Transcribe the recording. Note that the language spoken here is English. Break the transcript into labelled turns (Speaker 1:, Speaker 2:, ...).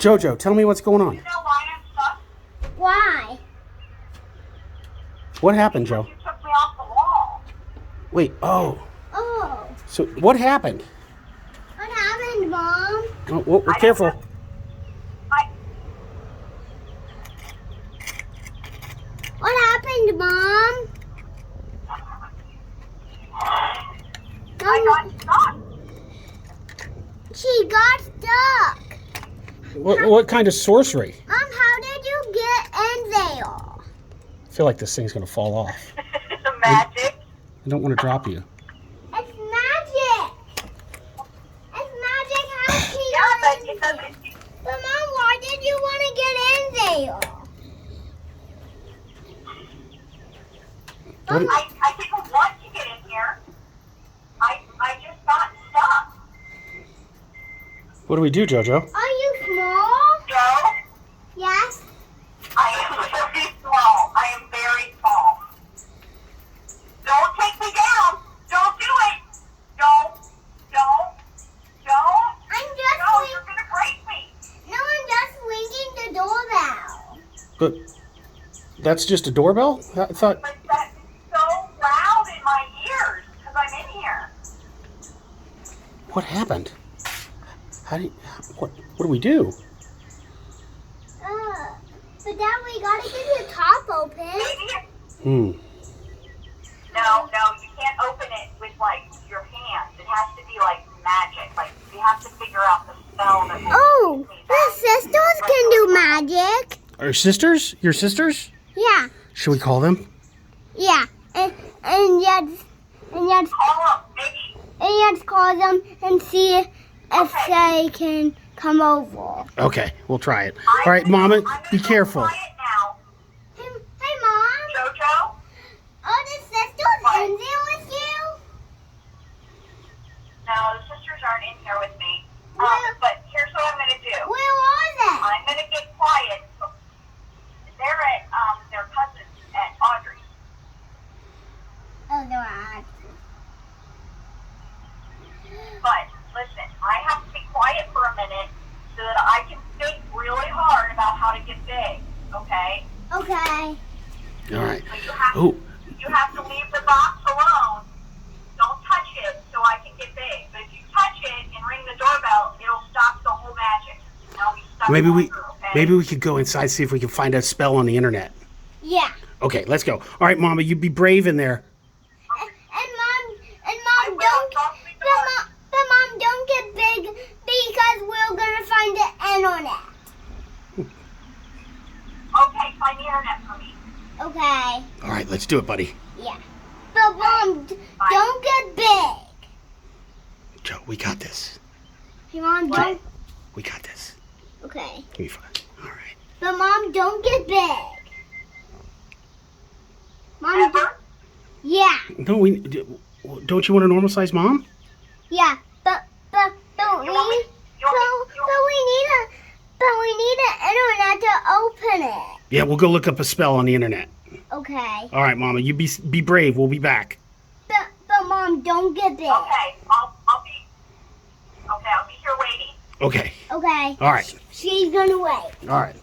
Speaker 1: Jojo, tell me what's going on.
Speaker 2: You know why I'm stuck?
Speaker 3: Why?
Speaker 1: What happened, Joe?
Speaker 2: You took me off the wall.
Speaker 1: Wait, oh.
Speaker 3: Oh.
Speaker 1: So what happened?
Speaker 3: What happened, Mom?
Speaker 1: Oh, well, careful.
Speaker 3: What happened, Mom?
Speaker 2: I got stuck.
Speaker 3: She got stuck.
Speaker 1: What kind of sorcery?
Speaker 3: Mom, how did you get in there?
Speaker 1: I feel like this thing's going to fall off.
Speaker 2: Magic.
Speaker 1: I don't want to drop you.
Speaker 3: It's magic. It's magic. How did she
Speaker 2: Yeah, but
Speaker 3: get in
Speaker 2: it
Speaker 3: there?
Speaker 2: doesn't.
Speaker 3: But Mom, why did you want to get in there?
Speaker 1: What,
Speaker 2: I didn't want to get in here. I just got stuck.
Speaker 1: what do we do, Jojo?
Speaker 3: Are you small?
Speaker 2: Joe,
Speaker 3: Yes.
Speaker 2: I am very small. I am very small. Don't take me down. Don't do it. Don't.
Speaker 3: I'm just
Speaker 2: No, you're going to break me.
Speaker 3: No, I'm just ringing the doorbell.
Speaker 1: But that's just a doorbell? I thought.
Speaker 2: But that's so loud in my ears because I'm in here.
Speaker 1: What happened? What do we do?
Speaker 3: But Dad, we gotta get the top open.
Speaker 1: Hmm.
Speaker 2: No, you can't open it with like your hands. It has to be like magic. Like you have to figure out the spell that will
Speaker 3: Oh,
Speaker 2: make me
Speaker 3: the sisters can do magic.
Speaker 1: Our sisters? Your sisters?
Speaker 3: Yeah,
Speaker 1: Should we call them?
Speaker 3: yeah, and yet
Speaker 2: call up, maybe.
Speaker 3: let's call them and see if they can come over.
Speaker 1: Okay, we'll try it. All right, Mama, be careful.
Speaker 2: Quiet now.
Speaker 3: Hey, Mom.
Speaker 2: Jojo,
Speaker 3: Are the sisters in there with you?
Speaker 2: no, the sisters aren't in here with me.
Speaker 3: Where-
Speaker 2: But here's what I'm going to do.
Speaker 3: Where are they?
Speaker 2: I'm going to get quiet. They're at their cousins at Audrey's.
Speaker 3: Oh, they're out.
Speaker 2: But listen, I have to be quiet for a minute so that I can think really hard about how to get big. Okay?
Speaker 3: Okay.
Speaker 1: All right.
Speaker 2: So
Speaker 1: Oh,
Speaker 2: you have to leave the box alone. Don't touch it so I can get big. But if you touch it and ring the doorbell, it'll stop the whole magic. And I'll be stuck longer, okay?
Speaker 1: maybe we could go inside, see if we can find a spell on the internet.
Speaker 3: Yeah.
Speaker 1: Okay, let's go. All right, Mama, you be brave in there.
Speaker 3: And Mom, don't. But Mom, don't get big because we're gonna find the internet.
Speaker 2: Okay, find the internet for me.
Speaker 3: Okay.
Speaker 1: All right, let's do it, buddy.
Speaker 3: Yeah. But Mom, don't get big.
Speaker 1: Joe, we got this.
Speaker 3: Hey, Mom, don't.
Speaker 1: We got this.
Speaker 3: Okay.
Speaker 1: Give me 5. All right.
Speaker 3: But Mom, don't get big. Mom,
Speaker 2: Ever?
Speaker 3: yeah.
Speaker 1: No, don't you want a normal size mom?
Speaker 3: Yeah. But we
Speaker 2: You want me-
Speaker 3: we need an internet to open it.
Speaker 1: Yeah, we'll go look up a spell on the internet.
Speaker 3: Okay.
Speaker 1: All right, Mama, you be brave. We'll be back.
Speaker 3: But Mom, don't get big.
Speaker 2: Okay, I'll be here waiting.
Speaker 1: Okay.
Speaker 3: Okay.
Speaker 1: All right.
Speaker 3: She's gonna wait.
Speaker 1: All right.